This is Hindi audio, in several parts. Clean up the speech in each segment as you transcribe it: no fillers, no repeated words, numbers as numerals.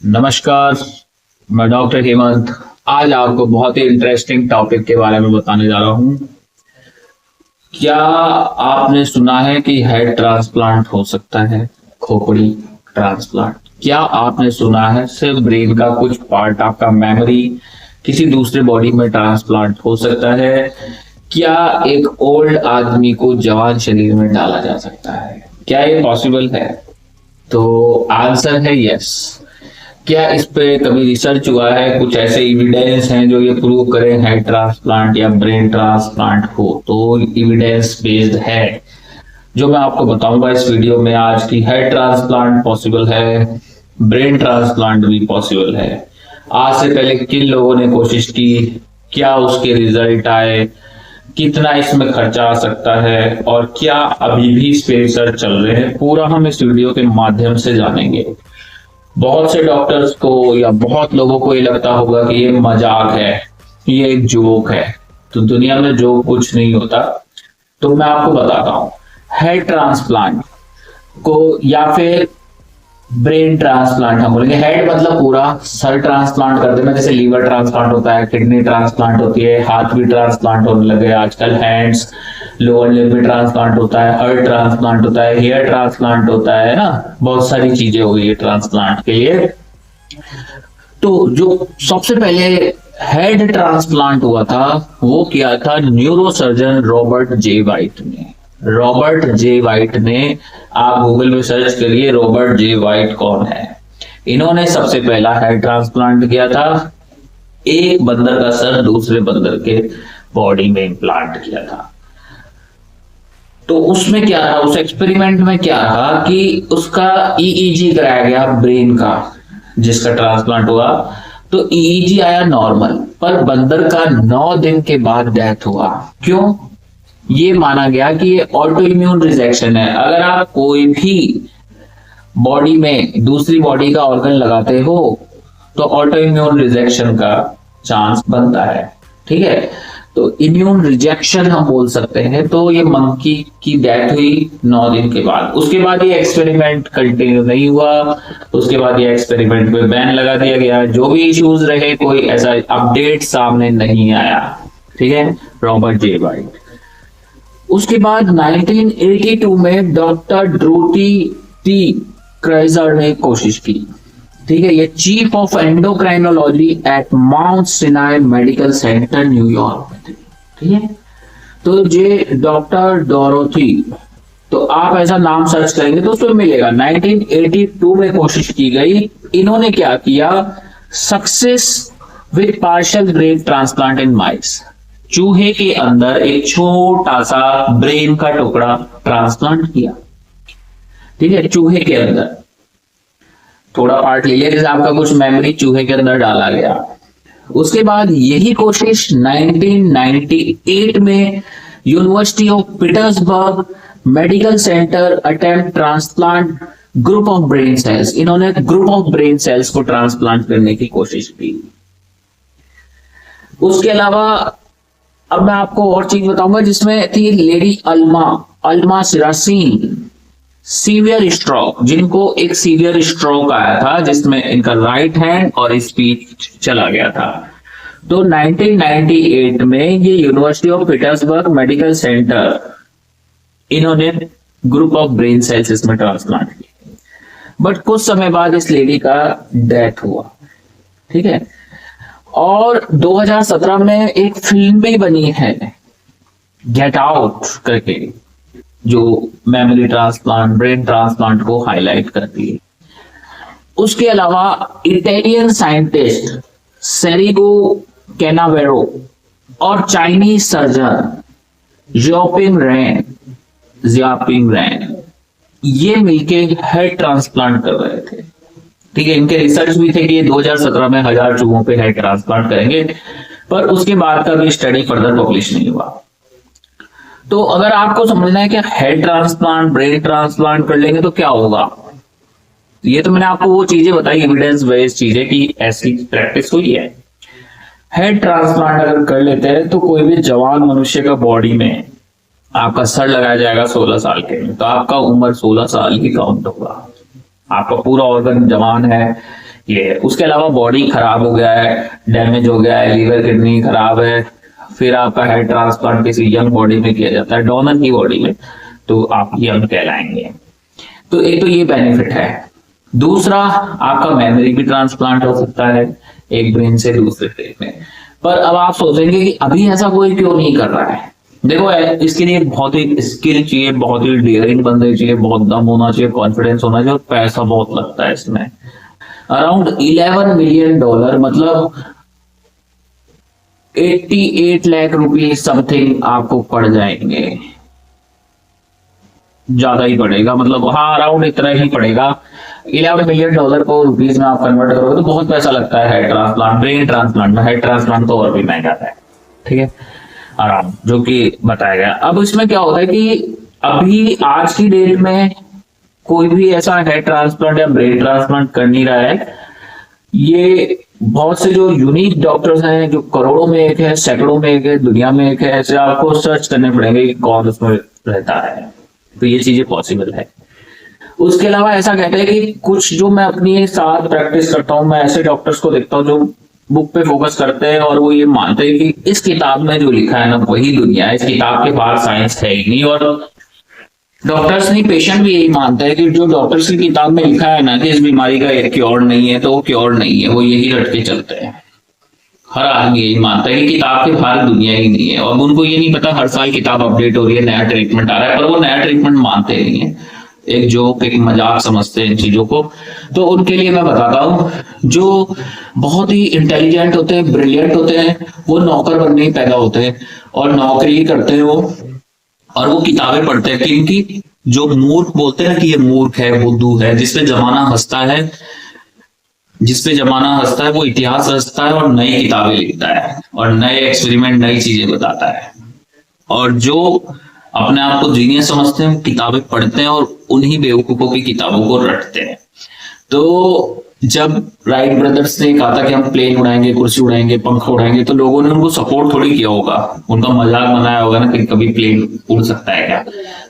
नमस्कार। मैं डॉक्टर हेमंत आज आपको बहुत ही इंटरेस्टिंग टॉपिक के बारे में बताने जा रहा हूँ। क्या आपने सुना है कि हेड ट्रांसप्लांट हो सकता है? खोपड़ी ट्रांसप्लांट। क्या आपने सुना है सिर्फ ब्रेन का कुछ पार्ट, आपका मेमोरी किसी दूसरे बॉडी में ट्रांसप्लांट हो सकता है? क्या एक ओल्ड आदमी को जवान शरीर में डाला जा सकता है? क्या ये पॉसिबल है? तो आंसर है यस। क्या इस पे कभी रिसर्च हुआ है? कुछ ऐसे एविडेंस हैं जो ये प्रूव करें हेड ट्रांसप्लांट या ब्रेन ट्रांसप्लांट हो? तो एविडेंस बेस्ड है जो मैं आपको बताऊंगा इस वीडियो में आज की हेड ट्रांसप्लांट पॉसिबल है, ब्रेन ट्रांसप्लांट भी पॉसिबल है। आज से पहले किन लोगों ने कोशिश की, क्या उसके रिजल्ट आए, कितना इसमें खर्चा आ सकता है और क्या अभी भी इस पे रिसर्च चल रहे हैं, पूरा हम इस वीडियो के माध्यम से जानेंगे। बहुत से डॉक्टर्स को या बहुत लोगों को ये लगता होगा कि ये मजाक है, ये एक जोक है। तो दुनिया में जो कुछ नहीं होता। तो मैं आपको बताता हूँ हेड ट्रांसप्लांट को या फिर ब्रेन ट्रांसप्लांट हम बोलेंगे। हेड मतलब पूरा सर ट्रांसप्लांट कर देना, जैसे लीवर ट्रांसप्लांट होता है, किडनी ट्रांसप्लांट होती है, हाथ भी ट्रांसप्लांट होने लगे आजकल, हैंड्स लोअर लिम्ब भी ट्रांसप्लांट होता है, हार्ट ट्रांसप्लांट होता है, हेयर ट्रांसप्लांट होता है ना, बहुत सारी चीजें हो गई है ट्रांसप्लांट के लिए। तो जो सबसे पहले हेड ट्रांसप्लांट हुआ था वो किया था न्यूरोसर्जन रॉबर्ट जे वाइट ने। रॉबर्ट जे वाइट ने, आप गूगल में सर्च करिए रॉबर्ट जे वाइट कौन है। इन्होंने सबसे पहला हेड ट्रांसप्लांट किया था। एक बंदर का सर दूसरे बंदर के बॉडी में इम्प्लांट किया था। तो उसमें क्या था, उस एक्सपेरिमेंट में क्या था कि उसका ईईजी कराया गया ब्रेन का, जिसका ट्रांसप्लांट हुआ। तो ईईजी आया नॉर्मल, पर बंदर का 9 दिन के बाद डेथ हुआ। क्यों? ये माना गया कि ये ऑटो इम्यून रिजेक्शन है। अगर आप कोई भी बॉडी में दूसरी बॉडी का ऑर्गन लगाते हो तो ऑटो इम्यून रिजेक्शन का चांस बनता है। ठीक है, तो इम्यून रिजेक्शन हम बोल सकते हैं। तो ये मंकी की डेथ हुई 9 दिन के बाद। उसके बाद ये एक्सपेरिमेंट कंटिन्यू नहीं हुआ। उसके बाद ये एक्सपेरिमेंट पे बैन लगा दिया गया। जो भी इश्यूज रहे, कोई ऐसा अपडेट सामने नहीं आया। ठीक है, रॉबर्ट जे वाइट। उसके बाद 1982 में डॉक्टर ड्रूटी टी क्राइजर ने कोशिश की। ठीक है, ये chief of endocrinology at Mount Sinai Medical Center New York में थे। ठीक है, तो ये डॉक्टर डोरोथी, तो आप ऐसा नाम सर्च करेंगे तो उसमें मिलेगा। 1982 में कोशिश की गई। इन्होंने क्या किया, success with partial brain transplant in mice. चूहे के अंदर एक छोटा सा ब्रेन का टुकड़ा ट्रांसप्लांट किया। ठीक है, चूहे के अंदर थोड़ा पार्ट ले लिया, जैसे आपका कुछ मेमोरी चूहे के अंदर डाला गया। उसके बाद यही कोशिश 1998 में university of Petersburg medical centre attempt transplant group of brain cells. इन्होंने ग्रुप ऑफ ब्रेन सेल्स को ट्रांसप्लांट करने की कोशिश की। उसके अलावा अब मैं आपको और चीज बताऊंगा जिसमें थी लेडी अल्मा सिरासीन, सीवियर स्ट्रोक, जिनको एक सीवियर स्ट्रोक आया था जिसमें इनका राइट हैंड और स्पीच चला गया था। तो 1998 में ये university of Petersburg medical centre, इन्होंने ग्रुप ऑफ ब्रेन सेल्स इसमें ट्रांसप्लांट किए। बट कुछ समय बाद इस लेडी का डेथ हुआ। ठीक है, और 2017 में एक फिल्म भी बनी है गेट आउट करके, जो मेमोरी ट्रांसप्लांट, ब्रेन ट्रांसप्लांट को हाईलाइट करती है। उसके अलावा इटालियन साइंटिस्ट सेरिगो कैनावेरो और चाइनीज सर्जन जियापिंग रैन ये मिलके हेड ट्रांसप्लांट कर रहे थे। ठीक है, इनके रिसर्च भी थे कि ये 2017 में 1000 चूहों पे हेड ट्रांसप्लांट करेंगे, पर उसके बाद का भी स्टडी फर्दर पब्लिश नहीं हुआ। तो अगर आपको समझना है कि हेड ट्रांसप्लांट, ब्रेन ट्रांसप्लांट कर लेंगे तो क्या होगा, ये तो मैंने आपको वो चीजें बताई, एविडेंस बेस्ड चीजें कि ऐसी प्रैक्टिस हुई है। हेड ट्रांसप्लांट अगर कर लेते हैं तो कोई भी जवान मनुष्य का बॉडी में आपका सर लगाया जाएगा 16 साल के में, तो आपका उम्र 16 साल ही काउंट होगा। आपका पूरा ऑर्गन जवान है, ये है। उसके अलावा बॉडी खराब हो गया है, डैमेज हो गया है, लीवर किडनी खराब है, फिर आपका हेड ट्रांसप्लांट किसी यंग बॉडी में किया जाता है, डोनर की बॉडी में, तो आप यंग कहलाएंगे। तो एक तो ये बेनिफिट है। दूसरा, आपका मेमोरी भी ट्रांसप्लांट हो सकता है एक ब्रेन से दूसरे ब्रेन में। पर अब आप सोचेंगे कि अभी ऐसा कोई क्यों नहीं कर रहा है। देखो, इसके लिए बहुत ही स्किल चाहिए, बहुत ही डेयरिंग बंदे चाहिए, बहुत दम होना चाहिए, कॉन्फिडेंस होना चाहिए, और पैसा बहुत लगता है इसमें। अराउंड $11 मिलियन, मतलब 88 लाख रुपीज समथिंग आपको पड़ जाएंगे। ज्यादा ही पड़ेगा, मतलब हाँ अराउंड इतना ही पड़ेगा। $11 मिलियन को रुपीज में आप कन्वर्ट करोगे तो बहुत पैसा लगता है हेड ट्रांसप्लांट, ब्रेन ट्रांसप्लांट में। हेड ट्रांसप्लांट तो और भी महंगा है, ठीक है, आराम, जो कि बताया गया। अब इसमें क्या होता है कि अभी आज की डेट में कोई भी ऐसा हेड ट्रांसप्लांट या ब्रेन ट्रांसप्लांट कर नहीं रहा है। ये बहुत से जो यूनिक डॉक्टर्स हैं, जो करोड़ों में एक है, सैकड़ों में एक है, दुनिया में एक है, ऐसे आपको सर्च करने पड़ेंगे कि कौन उसमें रहता है। तो ये चीजें पॉसिबल है। उसके अलावा ऐसा कहते हैं कि कुछ जो मैं अपनी साथ प्रैक्टिस करता हूँ, मैं ऐसे डॉक्टर्स को देखता हूँ जो बुक पे फोकस करते हैं और वो ये मानते हैं कि इस किताब में जो लिखा है ना वही दुनिया है, इस किताब के बाहर साइंस है ही नहीं। और डॉक्टर्स नहीं, पेशेंट भी यही मानता है कि जो डॉक्टर्स की किताब में लिखा है ना कि इस बीमारी का एक क्योर नहीं है, तो वो क्योर नहीं है, वो यही रटके चलते हैं। हर आदमी यही मानता है कि किताब के बाहर दुनिया ही नहीं है, और उनको ये नहीं पता हर साल किताब अपडेट हो रही है, नया ट्रीटमेंट आ रहा है, पर वो नया ट्रीटमेंट मानते नहीं है, एक जोक, एक मजाक समझते हैं इन चीजों को। तो उनके लिए मैं बताता हूँ, जो बहुत ही इंटेलिजेंट होते हैं, ब्रिलियंट होते हैं, वो नौकर बनने ही पैदा होते हैं और नौकरी ही करते हैं वो, और वो किताबें पढ़ते हैं। क्योंकि जो मूर्ख बोलते हैं कि ये मूर्ख है, बुद्धू है, जिसपे जमाना हंसता है, वो इतिहास रचता है और नई किताबें लिखता है और नए एक्सपेरिमेंट, नई चीजें बताता है। और जो अपने आप को जीनियस समझते हैं, किताबें पढ़ते हैं और उन्हीं बेवकूफों की किताबों को रटते हैं। तो जब राइट ब्रदर्स ने कहा था कि हम प्लेन उड़ाएंगे, कुर्सी उड़ाएंगे, पंख उड़ाएंगे, तो लोगों ने उनको सपोर्ट थोड़ी किया होगा, उनका मजाक बनाया होगा ना कि कभी प्लेन उड़ सकता है क्या,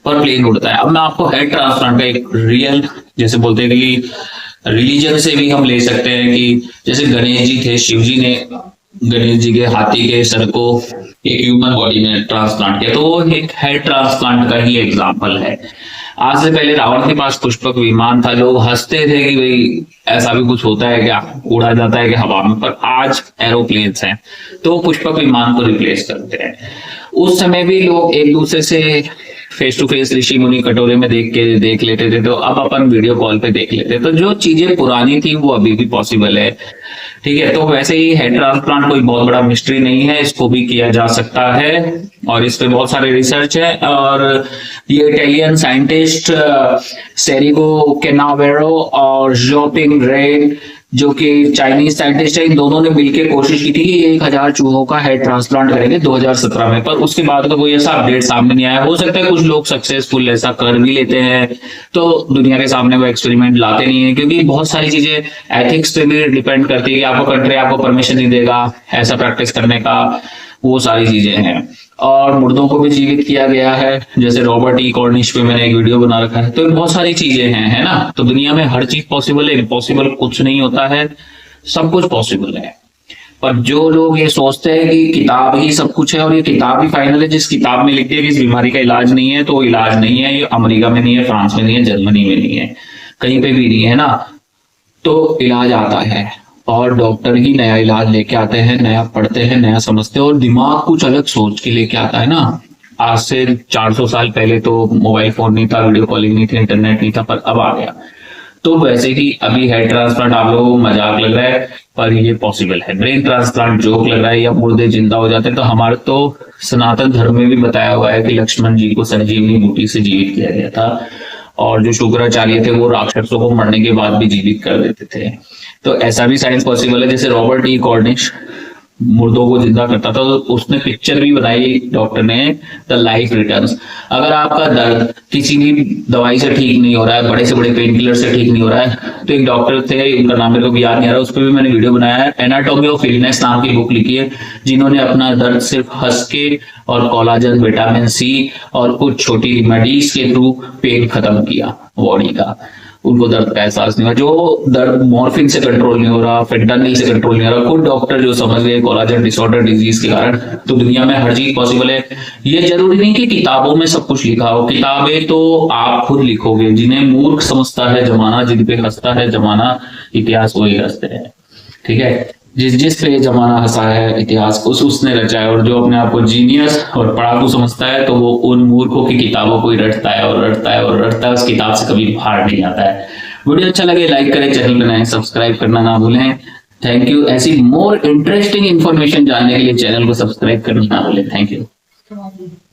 पर प्लेन उड़ता है। अब मैं आपको हेड ट्रांसप्लांट का एक रियल, जैसे बोलते हैं कि रिलीजन से भी हम ले सकते हैं कि जैसे गणेश जी थे, शिव जी ने गणेश जी के हाथी के सर को एक ह्यूमन बॉडी में ट्रांसप्लांट किया, तो वो एक हेड ट्रांसप्लांट का ही एग्जाम्पल है। आज से पहले रावण के पास पुष्पक विमान था, लोग हंसते थे कि भाई ऐसा भी कुछ होता है क्या, उड़ा जाता है कि हवा में, पर आज एरोप्लेन्स हैं तो पुष्पक विमान को रिप्लेस करते हैं। उस समय भी लोग एक दूसरे से फेस टू फेस, ऋषि मुनि कटोरे में देख लेते थे, तो अब अपन वीडियो कॉल पे देख लेते। तो जो चीजें पुरानी थी वो अभी भी पॉसिबल है, ठीक है। तो वैसे ही हेड ट्रांसप्लांट कोई बहुत बड़ा मिस्ट्री नहीं है, इसको भी किया जा सकता है और इस पे बहुत सारे रिसर्च है। और ये इटालियन साइंटिस्ट सेरिगो कैनावेरो और जोपिंग रे, जो कि चाइनीज साइंटिस्ट है, इन दोनों ने मिलकर कोशिश की थी कि 1000 चूहों का हेड ट्रांसप्लांट करेंगे 2017 में, पर उसके बाद तो कोई ऐसा अपडेट सामने नहीं आया। हो सकता है कुछ लोग सक्सेसफुल ऐसा कर भी लेते हैं, तो दुनिया के सामने वो एक्सपेरिमेंट लाते नहीं है, क्योंकि बहुत सारी चीजें एथिक्स पे भी डिपेंड करती है कि आपको कंट्री आपको परमिशन नहीं देगा ऐसा प्रैक्टिस करने का, वो सारी चीजें हैं। और मुर्दों को भी जीवित किया गया है, जैसे रॉबर्ट ई कॉर्निश पे मैंने एक वीडियो बना रखा है। तो बहुत सारी चीजें हैं, है ना। तो दुनिया में हर चीज पॉसिबल है, इम्पॉसिबल कुछ नहीं होता है, सब कुछ पॉसिबल है। पर जो लोग ये सोचते हैं कि किताब ही सब कुछ है और ये किताब ही फाइनल है, जिस किताब में लिख दिया कि इस बीमारी का इलाज नहीं है, तो इलाज नहीं है। ये अमेरिका में नहीं है, फ्रांस में नहीं है, जर्मनी में नहीं है, कहीं पे भी नहीं है ना। तो इलाज आता है और डॉक्टर ही नया इलाज लेके आते हैं, नया पढ़ते हैं, नया समझते हैं, और दिमाग कुछ अलग सोच के लेके आता है ना। आज से 400 साल पहले तो मोबाइल फोन नहीं था, वीडियो कॉलिंग नहीं थी, इंटरनेट नहीं था, पर अब आ गया। तो वैसे ही अभी हेड ट्रांसप्लांट आप लोगों को मजाक लग रहा है, पर ये पॉसिबल है। ब्रेन ट्रांसप्लांट जोक लग रहा है या मुर्दे जिंदा हो जाते हैं। तो हमारे तो सनातन धर्म में भी बताया हुआ है कि लक्ष्मण जी को संजीवनी बूटी से जीवित किया गया था, और जो शुक्राचार्य थे वो राक्षसों को मरने के बाद भी जीवित कर देते थे। तो ऐसा भी साइंस पॉसिबल है। जैसे रॉबर्ट ई कॉर्निश मुर्दों को जिंदा करता था, तो उसने पिक्चर भी बनाई डॉक्टर ने, द लाइफ रिटर्न्स। अगर आपका दर्द किसी भी दवाई से ठीक नहीं हो रहा है, बड़े से बड़े पेन किलर से ठीक नहीं हो रहा है, तो एक डॉक्टर थे, उनका नाम मेरे को याद नहीं आ रहा, उस पर भी मैंने वीडियो बनाया है। एनाटॉमी ऑफ इलनेस नाम की बुक लिखी है, जिन्होंने अपना दर्द सिर्फ हंस के और कोलाजन, विटामिन सी और कुछ छोटी रेमेडीज के थ्रू पेन खत्म किया बॉडी का। उनको दर्द का एहसास नहीं हुआ। जो दर्द मॉर्फिन से कंट्रोल नहीं हो रहा, फेंटानिल से कंट्रोल नहीं हो रहा, खुद डॉक्टर जो समझ गए कोलाजन डिसऑर्डर डिजीज के कारण, तो दुनिया में हर चीज पॉसिबल है। ये जरूरी नहीं कि किताबों में सब कुछ लिखा हो, किताबें तो आप खुद लिखोगे। जिन्हें मूर्ख समझता है जमाना, जिन पे हंसता है जमाना, इतिहास वही हंसते हैं। ठीक है, जिस पे जमाना हंसा है इतिहास को उसने रचा है। और जो अपने आप को जीनियस और पढ़ाकू समझता है तो वो उन मूर्खों की किताबों को ही रटता है और रटता है और रटता है, उस किताब से कभी बाहर नहीं आता है। वीडियो अच्छा लगे लाइक करें, चैनल पे नए सब्सक्राइब करना ना भूलें। Thank you. ऐसी मोर इंटरेस्टिंग इंफॉर्मेशन जानने के लिए चैनल को सब्सक्राइब करना ना भूलें। Thank you.